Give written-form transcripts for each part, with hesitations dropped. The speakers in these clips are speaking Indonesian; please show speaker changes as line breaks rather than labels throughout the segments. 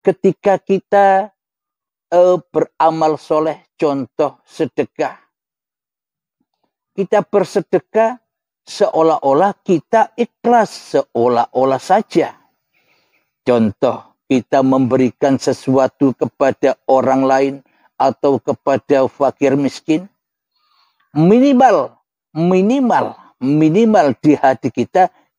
ketika kita beramal soleh, contoh sedekah. Kita bersedekah seolah-olah kita ikhlas, seolah-olah saja. Contoh, kita memberikan sesuatu kepada orang lain atau kepada fakir miskin. Minimal di hati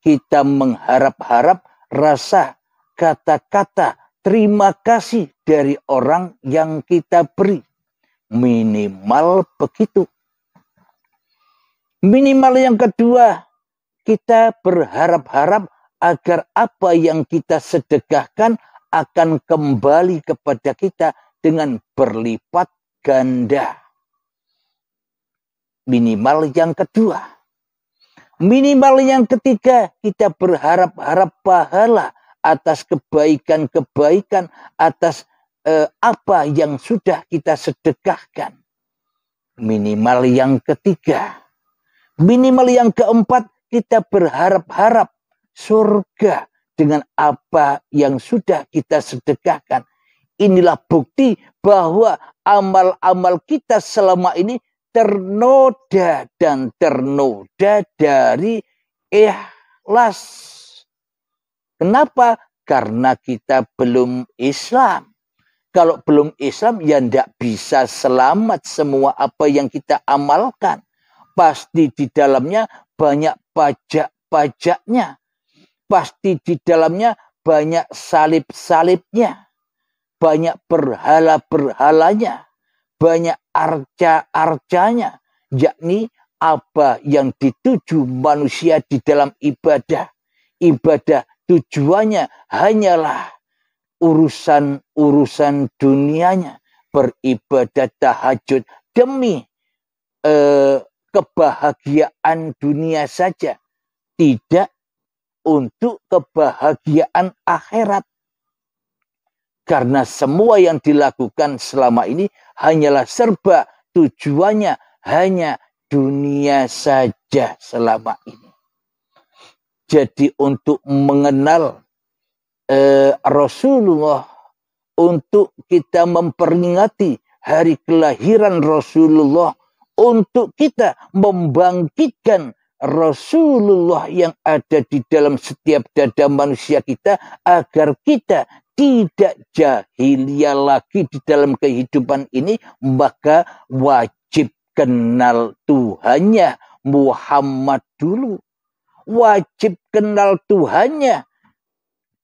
kita mengharap-harap rasa kata-kata terima kasih dari orang yang kita beri. Minimal begitu. Minimal yang kedua, kita berharap-harap agar apa yang kita sedekahkan akan kembali kepada kita dengan berlipat ganda. Minimal yang kedua. Minimal yang ketiga, kita berharap-harap pahala atas kebaikan-kebaikan, atas apa yang sudah kita sedekahkan. Minimal yang ketiga. Minimal yang keempat, kita berharap-harap surga dengan apa yang sudah kita sedekahkan. Inilah bukti bahwa amal-amal kita selama ini ternoda dari ikhlas. Kenapa? Karena kita belum Islam. Kalau belum Islam, ya tidak bisa selamat semua apa yang kita amalkan. Pasti di dalamnya banyak pajak-pajaknya. Pasti di dalamnya banyak salib-salibnya. Banyak berhala-berhalanya. Banyak arca-arcanya. Yakni apa yang dituju manusia di dalam ibadah. Ibadah tujuannya hanyalah urusan dunianya. Beribadah tahajud demi kebahagiaan dunia saja, tidak untuk kebahagiaan akhirat. Karena semua yang dilakukan selama ini hanyalah serba tujuannya hanya dunia saja selama ini. Jadi untuk mengenal Rasulullah, untuk kita memperingati hari kelahiran Rasulullah, untuk kita membangkitkan Rasulullah yang ada di dalam setiap dada manusia kita, agar kita tidak jahiliyah lagi di dalam kehidupan ini, maka wajib kenal Tuhannya Muhammad dulu. Wajib kenal Tuhannya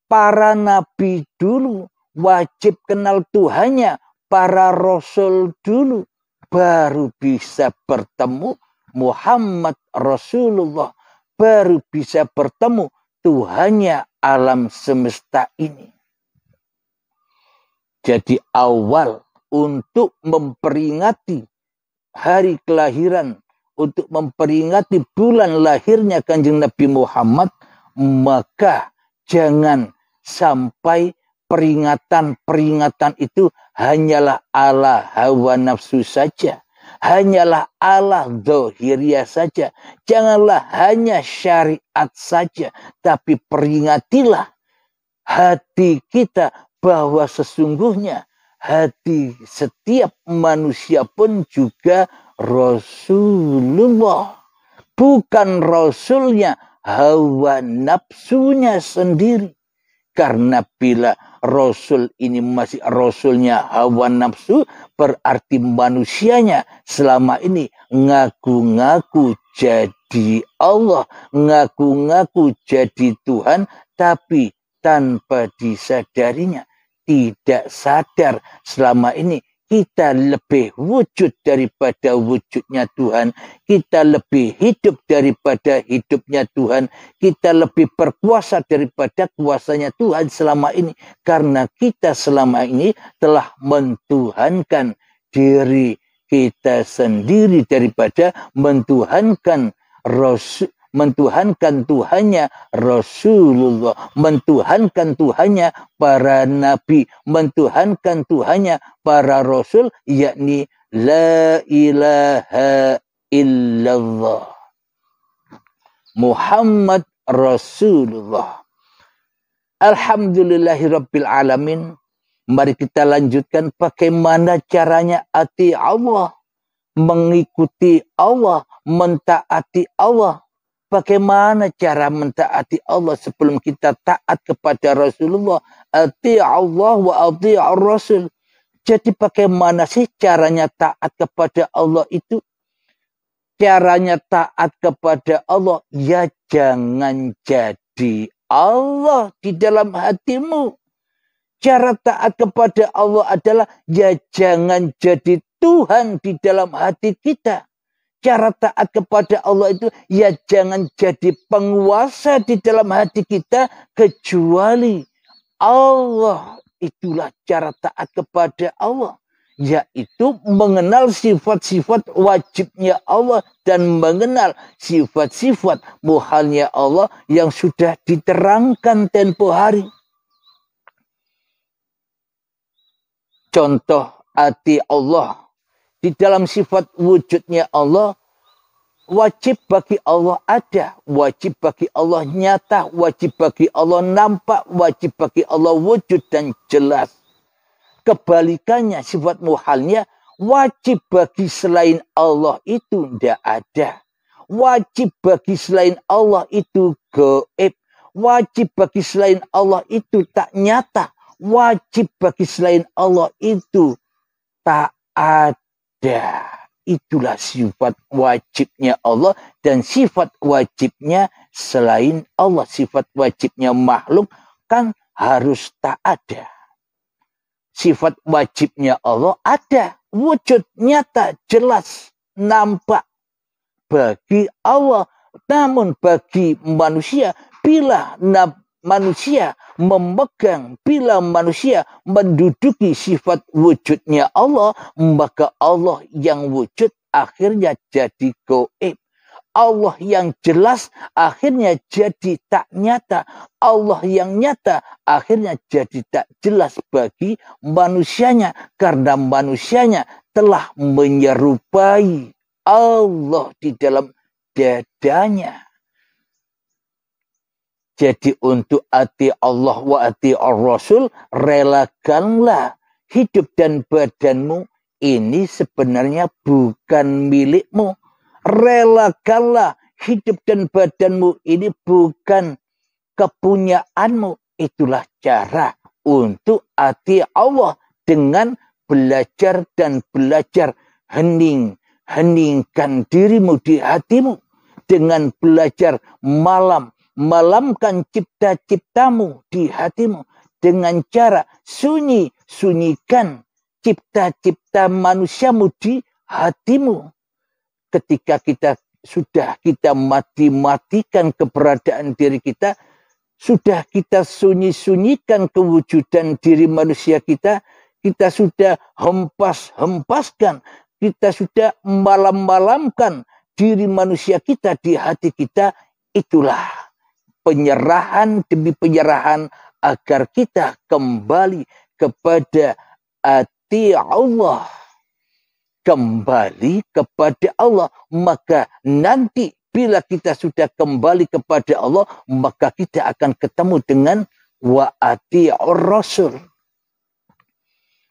para nabi dulu. Wajib kenal Tuhannya para rasul dulu. Baru bisa bertemu Muhammad Rasulullah. Baru bisa bertemu Tuhannya alam semesta ini. Jadi awal untuk memperingati hari kelahiran, untuk memperingati bulan lahirnya Kanjeng Nabi Muhammad, maka jangan sampai peringatan-peringatan itu hanyalah ala hawa nafsu saja. Hanyalah ala zahiriyah saja. Janganlah hanya syariat saja. Tapi peringatilah hati kita bahwa sesungguhnya hati setiap manusia pun juga Rasulullah. Bukan Rasulnya hawa nafsunya sendiri. Karena bila Rasul ini masih Rasulnya hawa nafsu, berarti manusianya selama ini ngaku-ngaku jadi Allah, ngaku-ngaku jadi Tuhan, tapi tanpa disadarinya, tidak sadar selama ini kita lebih wujud daripada wujudnya Tuhan. Kita lebih hidup daripada hidupnya Tuhan. Kita lebih berkuasa daripada kuasanya Tuhan selama ini. Karena kita selama ini telah mentuhankan diri kita sendiri daripada mentuhankan Rasul. Mentuhankan Tuhannya Rasulullah, mentuhankan Tuhannya para nabi, mentuhankan Tuhannya para rasul, yakni la ilaha illallah Muhammad Rasulullah. Alhamdulillahirabbil alamin. Mari kita lanjutkan bagaimana caranya ati Allah, mengikuti Allah, mentaati Allah. Bagaimana cara mentaati Allah sebelum kita taat kepada Rasulullah? Ati Allah wa ati Rasul. Jadi bagaimana sih caranya taat kepada Allah itu? Caranya taat kepada Allah, ya jangan jadi Allah di dalam hatimu. Cara taat kepada Allah adalah ya jangan jadi Tuhan di dalam hati kita. Cara taat kepada Allah itu ya jangan jadi penguasa di dalam hati kita kecuali Allah. Itulah cara taat kepada Allah, yaitu mengenal sifat-sifat wajibnya Allah dan mengenal sifat-sifat muhalnya Allah yang sudah diterangkan tempo hari. Contoh ati Allah di dalam sifat wujudnya Allah, wajib bagi Allah ada, wajib bagi Allah nyata, wajib bagi Allah nampak, wajib bagi Allah wujud dan jelas. Kebalikannya sifat muhalnya, wajib bagi selain Allah itu tidak ada. Wajib bagi selain Allah itu gaib. Wajib bagi selain Allah itu tak nyata. Wajib bagi selain Allah itu tak ada. Itulah sifat wajibnya Allah dan sifat wajibnya selain Allah. Sifat wajibnya makhluk kan harus tak ada. Sifat wajibnya Allah ada, wujud nyata, jelas, nampak bagi Allah. Namun bagi manusia, bila manusia memegang, bila manusia menduduki sifat wujudnya Allah, maka Allah yang wujud akhirnya jadi gaib. Allah yang jelas akhirnya jadi tak nyata. Allah yang nyata akhirnya jadi tak jelas bagi manusianya. Karena manusianya telah menyerupai Allah di dalam dadanya. Jadi untuk ati Allah wa ati Rasul, relakanlah hidup dan badanmu ini sebenarnya bukan milikmu. Relakanlah hidup dan badanmu ini bukan kepunyaanmu. Itulah cara untuk ati Allah dengan belajar dan belajar. Heningkan dirimu di hatimu dengan belajar malamkan cipta-ciptamu di hatimu dengan cara sunyikan cipta-cipta manusiamu di hatimu. Ketika kita mati-matikan keberadaan diri kita, sudah kita sunyikan kewujudan diri manusia kita sudah hempaskan, kita sudah malamkan diri manusia kita di hati kita. Itulah penyerahan demi penyerahan agar kita kembali kepada ati Allah. Kembali kepada Allah, maka nanti bila kita sudah kembali kepada Allah, maka kita akan ketemu dengan wa ati'ur Rasul.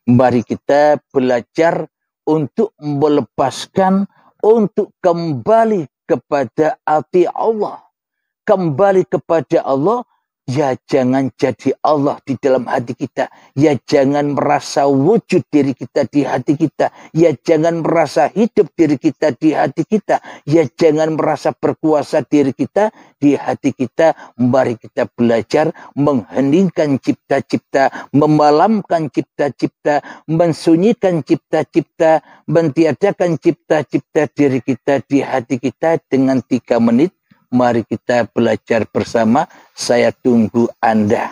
Mari kita belajar untuk melepaskan, untuk kembali kepada ati Allah. Kembali kepada Allah, ya jangan jadi Allah di dalam hati kita. Ya jangan merasa wujud diri kita di hati kita. Ya jangan merasa hidup diri kita di hati kita. Ya jangan merasa berkuasa diri kita di hati kita. Mari kita belajar mengheningkan cipta-cipta, memalamkan cipta-cipta, mensunyikan cipta-cipta, mentiadakan cipta-cipta diri kita di hati kita dengan 3 menit. Mari kita belajar bersama. Saya tunggu Anda.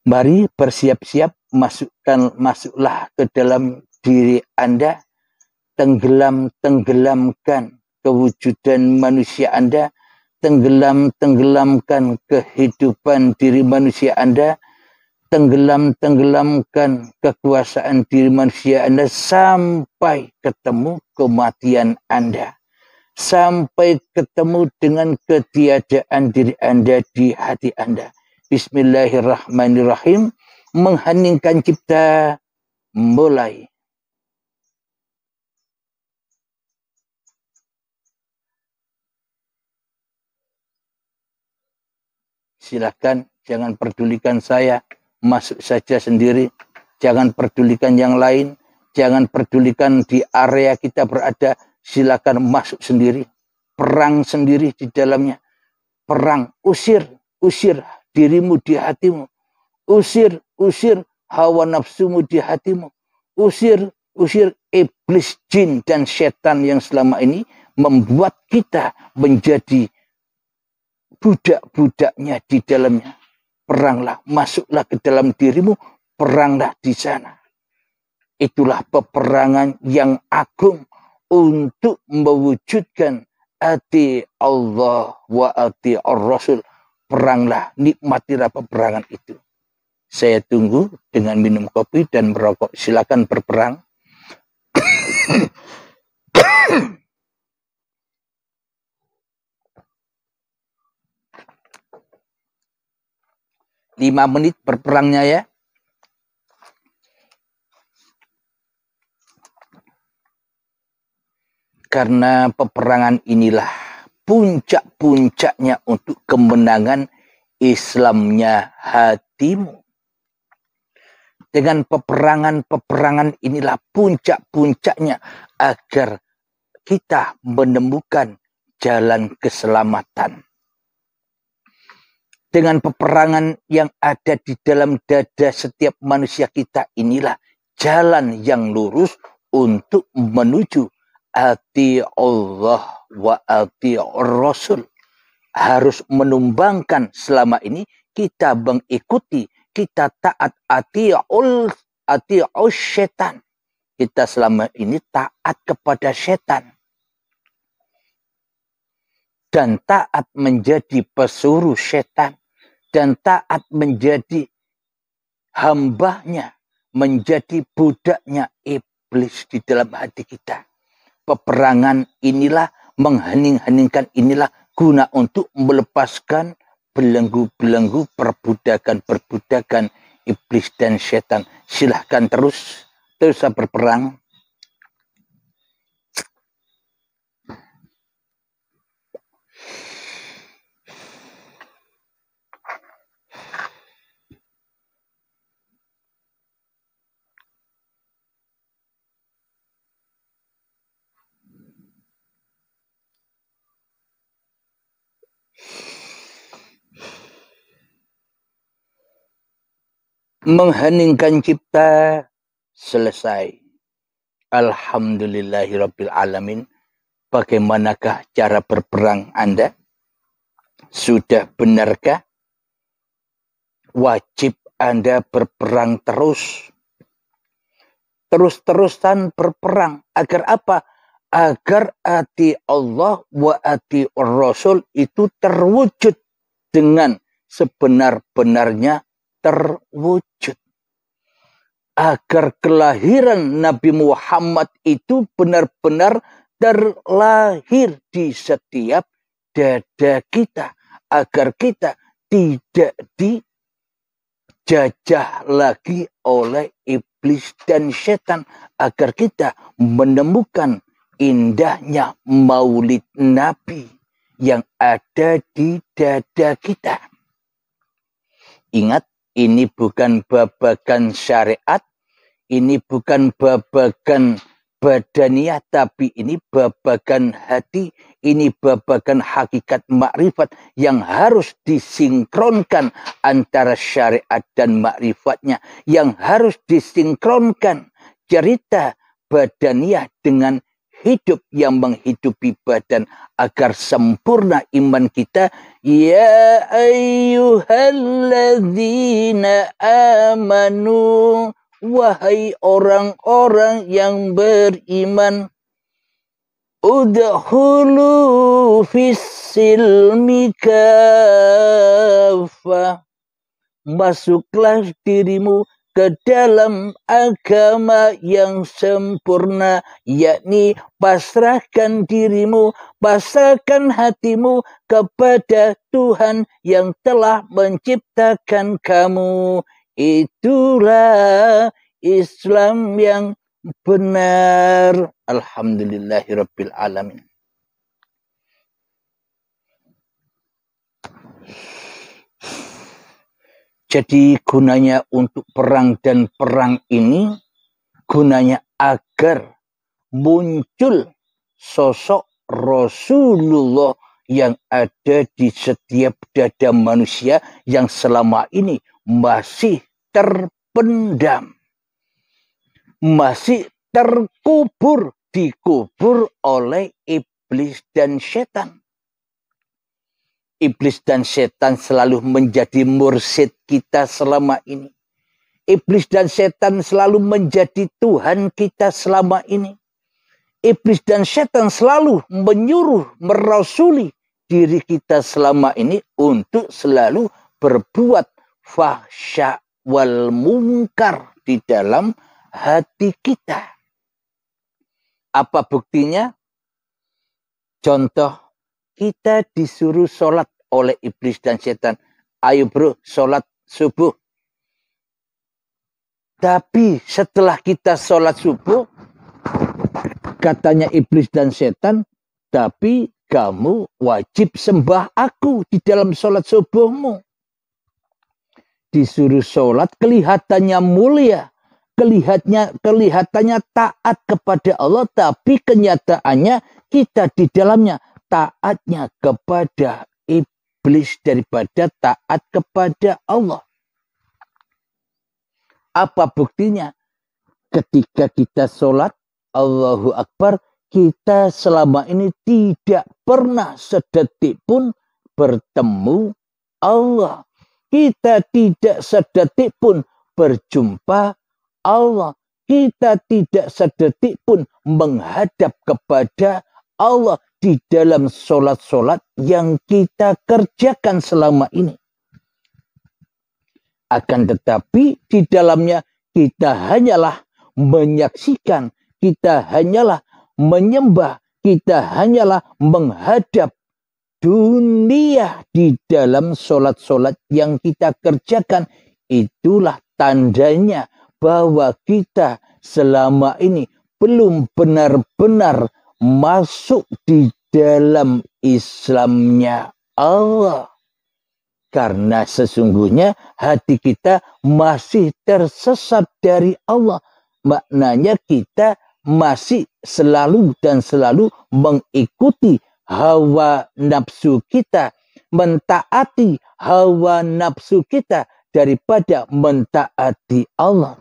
Mari bersiap-siap, masuklah ke dalam diri Anda. Tenggelamkan kewujudan manusia Anda. Tenggelamkan kehidupan diri manusia Anda. Tenggelamkan kekuasaan diri manusia Anda sampai ketemu kematian Anda. Sampai ketemu dengan ketiadaan diri Anda di hati Anda. Bismillahirrahmanirrahim. mengheningkan cipta, mulai. Silakan, jangan pedulikan saya, masuk saja sendiri. Jangan pedulikan yang lain, jangan pedulikan di area kita berada, silakan masuk sendiri. Perang sendiri di dalamnya. Perang, usir dirimu di hatimu. Usir hawa nafsumu di hatimu. Usir iblis, jin, dan setan yang selama ini membuat kita menjadi budak-budaknya di dalamnya. Peranglah, masuklah ke dalam dirimu, peranglah di sana. Itulah peperangan yang agung untuk mewujudkan ati Allah wa ati ar-Rasul. Peranglah, nikmatilah peperangan itu. Saya tunggu dengan minum kopi dan merokok. Silakan berperang. 5 menit berperangnya ya. Karena peperangan inilah puncak-puncaknya untuk kemenangan Islamnya hatimu. Dengan peperangan inilah puncak-puncaknya agar kita menemukan jalan keselamatan. Dengan peperangan yang ada di dalam dada setiap manusia kita, inilah jalan yang lurus untuk menuju ati Allah wa ati Rasul. Harus menumbangkan selama ini kita mengikuti, kita taat ati setan. Kita selama ini taat kepada setan. Dan taat menjadi pesuruh setan. Dan taat menjadi hambanya, menjadi budaknya iblis di dalam hati kita. Peperangan inilah, menghening-heningkan inilah guna untuk melepaskan belenggu-belenggu perbudakan-perbudakan iblis dan setan. Silahkan terus berperang. Mengheningkan cipta selesai. Alhamdulillahirabbil alamin. Bagaimanakah cara berperang Anda? Sudah benarkah? Wajib Anda berperang terus. Terus-terusan berperang. Agar apa? Agar ati Allah wa ati Rasul itu terwujud dengan sebenar-benarnya terwujud. Agar kelahiran Nabi Muhammad itu benar-benar terlahir di setiap dada kita. Agar kita tidak dijajah lagi oleh iblis dan setan. Agar kita menemukan indahnya maulid Nabi yang ada di dada kita. Ingat, ini bukan babagan syariat, ini bukan babagan badaniah, tapi ini babagan hati, ini babagan hakikat makrifat yang harus disinkronkan antara syariat dan makrifatnya, yang harus disinkronkan cerita badaniah dengan hidup yang menghidupi badan agar sempurna iman kita. Ya ayyuhalladzina amanu, wahai orang-orang yang beriman, udkhulu fis-silmi kaffah, masuklah dirimu ke dalam agama yang sempurna, yakni pasrahkan dirimu, pasrahkan hatimu kepada Tuhan yang telah menciptakan kamu. itulah Islam yang benar. Alhamdulillahirabbil alamin. Jadi gunanya untuk perang dan perang ini gunanya agar muncul sosok Rasulullah yang ada di setiap dada manusia yang selama ini masih terpendam, masih terkubur, dikubur oleh iblis dan setan. Iblis dan setan selalu menjadi mursyid kita selama ini. Iblis dan setan selalu menjadi Tuhan kita selama ini. Iblis dan setan selalu menyuruh, merasuli diri kita selama ini untuk selalu berbuat fahsya wal munkar di dalam hati kita. Apa buktinya? Contoh, kita disuruh sholat oleh iblis dan setan. Ayo bro, sholat subuh. Tapi setelah kita sholat subuh, katanya iblis dan setan, tapi kamu wajib sembah aku di dalam sholat subuhmu. Disuruh sholat kelihatannya mulia, kelihatannya taat kepada Allah, tapi kenyataannya kita di dalamnya taatnya kepada iblis daripada taat kepada Allah. Apa buktinya? Ketika kita sholat, Allahu Akbar, kita selama ini tidak pernah sedetik pun bertemu Allah. Kita tidak sedetik pun berjumpa Allah. Kita tidak sedetik pun menghadap kepada Allah di dalam sholat-sholat yang kita kerjakan selama ini. Akan tetapi di dalamnya kita hanyalah menyaksikan, kita hanyalah menyembah, kita hanyalah menghadap dunia di dalam sholat-sholat yang kita kerjakan. Itulah tandanya bahwa kita selama ini belum benar-benar masuk di dalam Islamnya Allah. Karena sesungguhnya hati kita masih tersesat dari Allah. Maknanya kita masih selalu dan selalu mengikuti hawa nafsu kita, mentaati hawa nafsu kita daripada mentaati Allah.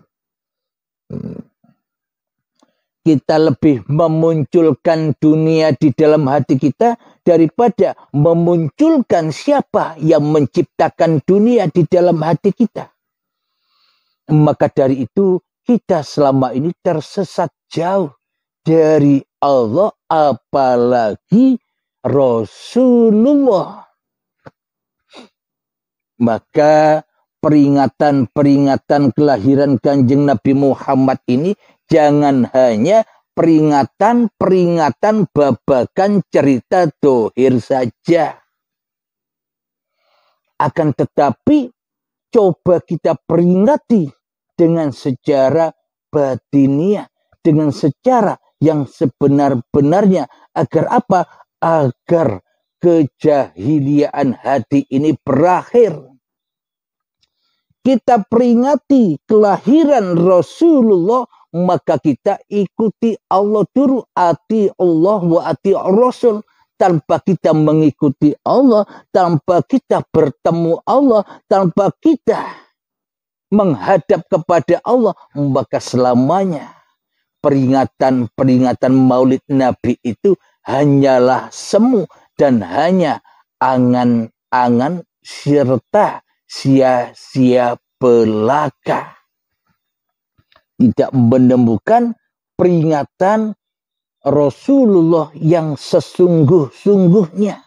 Kita lebih memunculkan dunia di dalam hati kita daripada memunculkan siapa yang menciptakan dunia di dalam hati kita. Maka dari itu kita selama ini tersesat jauh dari Allah, apalagi Rasulullah. Maka peringatan-peringatan kelahiran Kanjeng Nabi Muhammad ini jangan hanya peringatan-peringatan babakan cerita dohir saja. Akan tetapi coba kita peringati dengan secara batiniah, dengan secara yang sebenar-benarnya. Agar apa? Agar kejahiliaan hati ini berakhir. Kita peringati kelahiran Rasulullah, maka kita ikuti Allah dulu. Ati Allah wa ati Rasul. Tanpa kita mengikuti Allah, tanpa kita bertemu Allah, tanpa kita menghadap kepada Allah, maka selamanya peringatan-peringatan Maulid Nabi itu hanyalah semu dan hanya angan-angan serta sia-sia belaka. Tidak menemukan peringatan Rasulullah yang sesungguh-sungguhnya.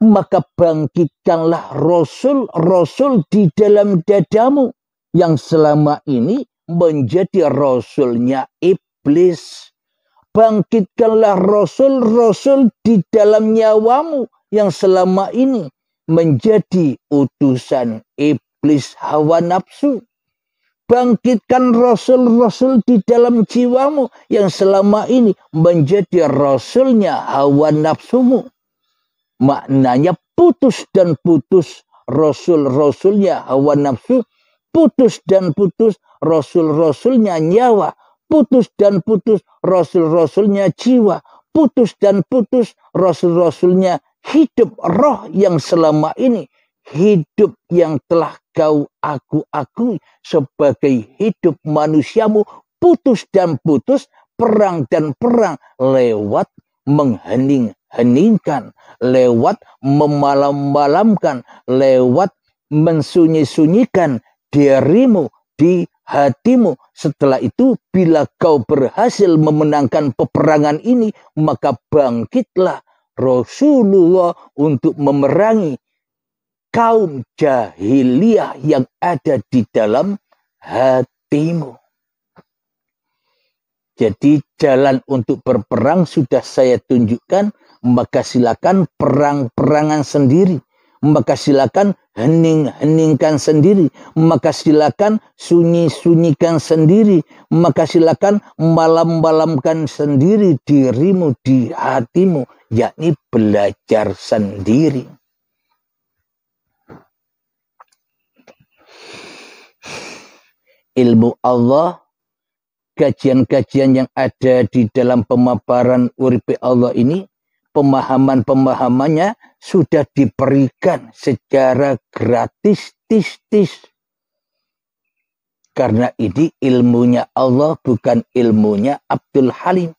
Maka bangkitkanlah Rasul-Rasul di dalam dadamu yang selama ini menjadi Rasulnya iblis. Bangkitkanlah Rasul-Rasul di dalam nyawamu yang selama ini menjadi utusan iblis. iblis hawa nafsu. Bangkitkan rasul-rasul di dalam jiwamu yang selama ini menjadi rasulnya hawa nafsumu. Maknanya putus dan putus rasul-rasulnya hawa nafsu, putus dan putus rasul-rasulnya nyawa, putus dan putus rasul-rasulnya jiwa, putus dan putus rasul-rasulnya hidup roh yang selama ini, hidup yang telah kau akui sebagai hidup manusiamu, putus dan putus, perang dan perang lewat menghening-heningkan, lewat memalam-malamkan, lewat mensunyi-sunyikan dirimu di hatimu. Setelah itu bila kau berhasil memenangkan peperangan ini, maka bangkitlah Rasulullah untuk memerangi kaum jahiliyah yang ada di dalam hatimu. Jadi jalan untuk berperang sudah saya tunjukkan, maka silakan perang-perangan sendiri, maka silakan hening-heningkan sendiri, maka silakan sunyi-sunyikan sendiri, maka silakan malam-malamkan sendiri dirimu di hatimu, yakni belajar sendiri. Ilmu Allah, kajian-kajian yang ada di dalam pemaparan uripe Allah ini, pemahaman-pemahamannya sudah diberikan secara gratis, tis. Karena ini ilmunya Allah, bukan ilmunya Abdul Halim.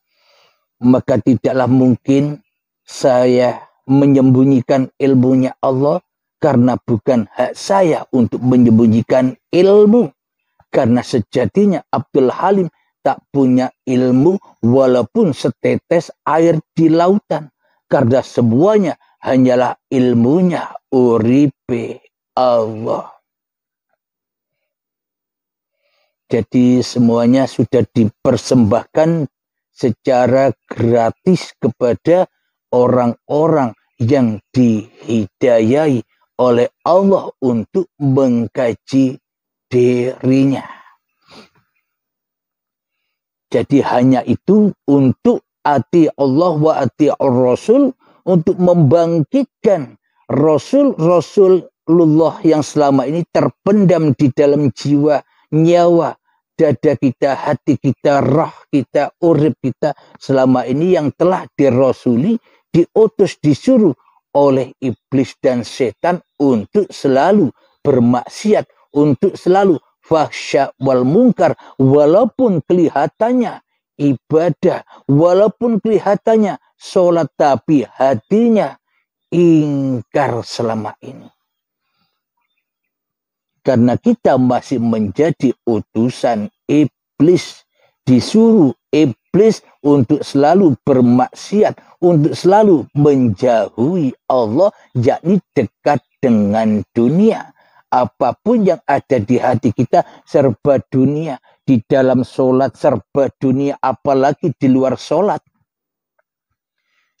Maka tidaklah mungkin saya menyembunyikan ilmunya Allah, karena bukan hak saya untuk menyembunyikan ilmu. Karena sejatinya Abdul Halim tak punya ilmu walaupun setetes air di lautan. Karena semuanya hanyalah ilmunya uripe Allah. Jadi semuanya sudah dipersembahkan secara gratis kepada orang-orang yang dihidayai oleh Allah untuk mengkaji dirinya. Jadi hanya itu untuk ati Allah wa ati Rasul, untuk membangkitkan Rasulullah yang selama ini terpendam di dalam jiwa, nyawa, dada kita, hati kita, roh kita, urip kita selama ini yang telah dirasuli, diutus, disuruh oleh iblis dan setan untuk selalu bermaksiat, untuk selalu fahsya wal munkar, walaupun kelihatannya ibadah, walaupun kelihatannya sholat, tapi hatinya ingkar selama ini. Karena kita masih menjadi utusan iblis, disuruh iblis untuk selalu bermaksiat, untuk selalu menjauhi Allah, yakni dekat dengan dunia. Apapun yang ada di hati kita serba dunia. Di dalam sholat serba dunia, apalagi di luar sholat.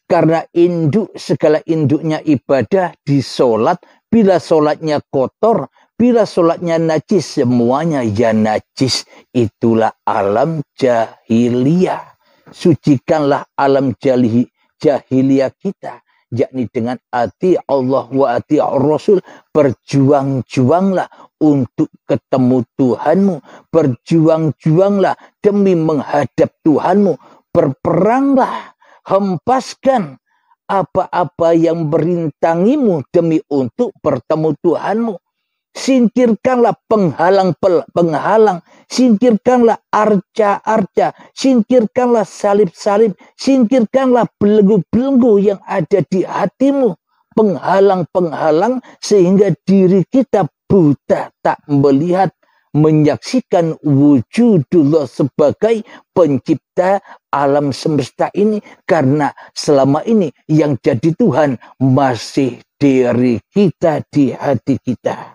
Karena induk, segala induknya ibadah di sholat. Bila sholatnya kotor, bila sholatnya najis, semuanya ya najis. Itulah alam jahiliyah. Sucikanlah alam jahiliyah kita, yakni dengan ati Allah wa ati Rasul. Berjuang-juanglah untuk ketemu Tuhanmu, berjuang-juanglah demi menghadap Tuhanmu, berperanglah, hempaskan apa-apa yang merintangimu demi untuk bertemu Tuhanmu. Singkirkanlah penghalang-penghalang, singkirkanlah arca-arca, singkirkanlah salib-salib, singkirkanlah belenggu-belenggu yang ada di hatimu, penghalang-penghalang sehingga diri kita buta, tak melihat, menyaksikan wujudullah sebagai pencipta alam semesta ini, karena selama ini yang jadi Tuhan masih diri kita, di hati kita.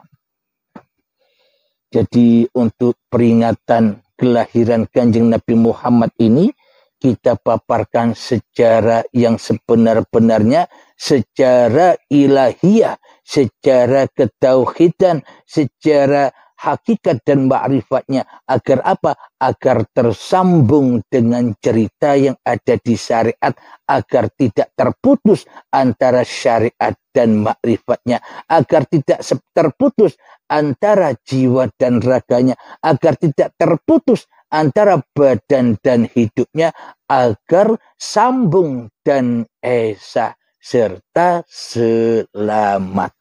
Jadi untuk peringatan kelahiran Kanjeng Nabi Muhammad ini, kita paparkan secara yang sebenar-benarnya, secara ilahiyah, secara ketauhidan, secara hakikat dan ma'rifatnya. Agar apa? Agar tersambung dengan cerita yang ada di syariat, agar tidak terputus antara syariat dan ma'rifatnya, agar tidak terputus antara jiwa dan raganya, agar tidak terputus antara badan dan hidupnya, agar sambung dan esa serta selamat.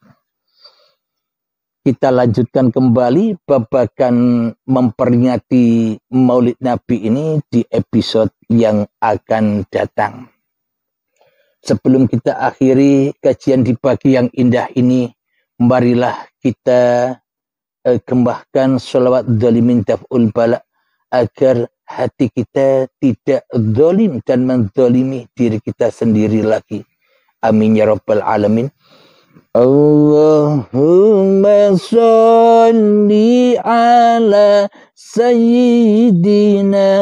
Kita lanjutkan kembali babakan memperingati Maulid Nabi ini di episode yang akan datang. Sebelum kita akhiri kajian di pagi yang indah ini, marilah kita kembangkan sholawat dzalimin taf'ul bala, agar hati kita tidak zalim dan menzalimi diri kita sendiri lagi. Amin ya rabbal alamin. Allahumma sholli ala sayyidina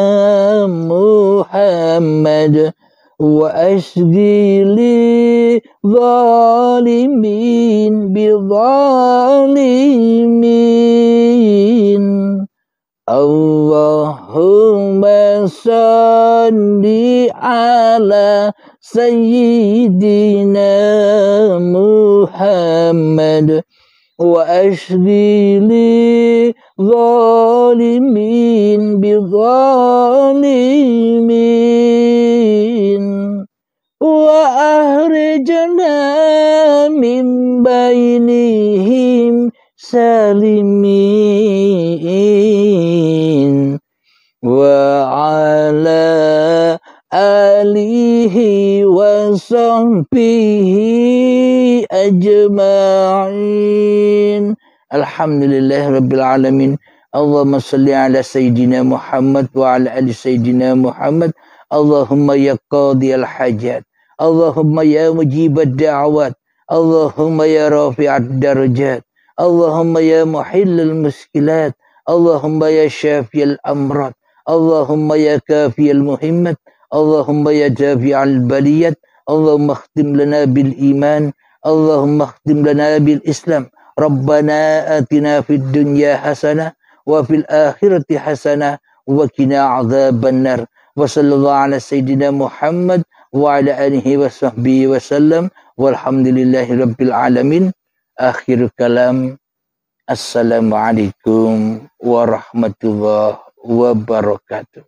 Muhammad wa ashghili zalimin bi zalimin. Allahumma salli ala sayyidina Muhammad wa ashghili zalimin bi zalimin wa ahrijna min bainihim salimin wa ala alihi wa sahbihi ajma'in. Alhamdulillah rabbil alamin. Allahumma salli ala sayyidina Muhammad wa ala ali sayyidina Muhammad. Allahumma ya qadiyal hajat, Allahumma ya mujibad da'awat, Allahumma ya rafi'ad darajat, Allahumma ya muhillal muskilat, Allahumma ya syafiyal amrat, Allahumma ya kafiyal muhimmat, Allahumma ya jafi'al baliyat. Allahumma khtim lana bil iman, Allahumma khtim lana bil islam. Rabbana atina fid dunya hasanah wa fil akhirati hasanah wa qina adzaban nar. Wa sallallahu ala sayyidina Muhammad wa ala alihi wa sahbihi wa sallam. Walhamdulillahi rabbil alamin. Akhir kalam. Assalamualaikum warahmatullahi wabarakatuh.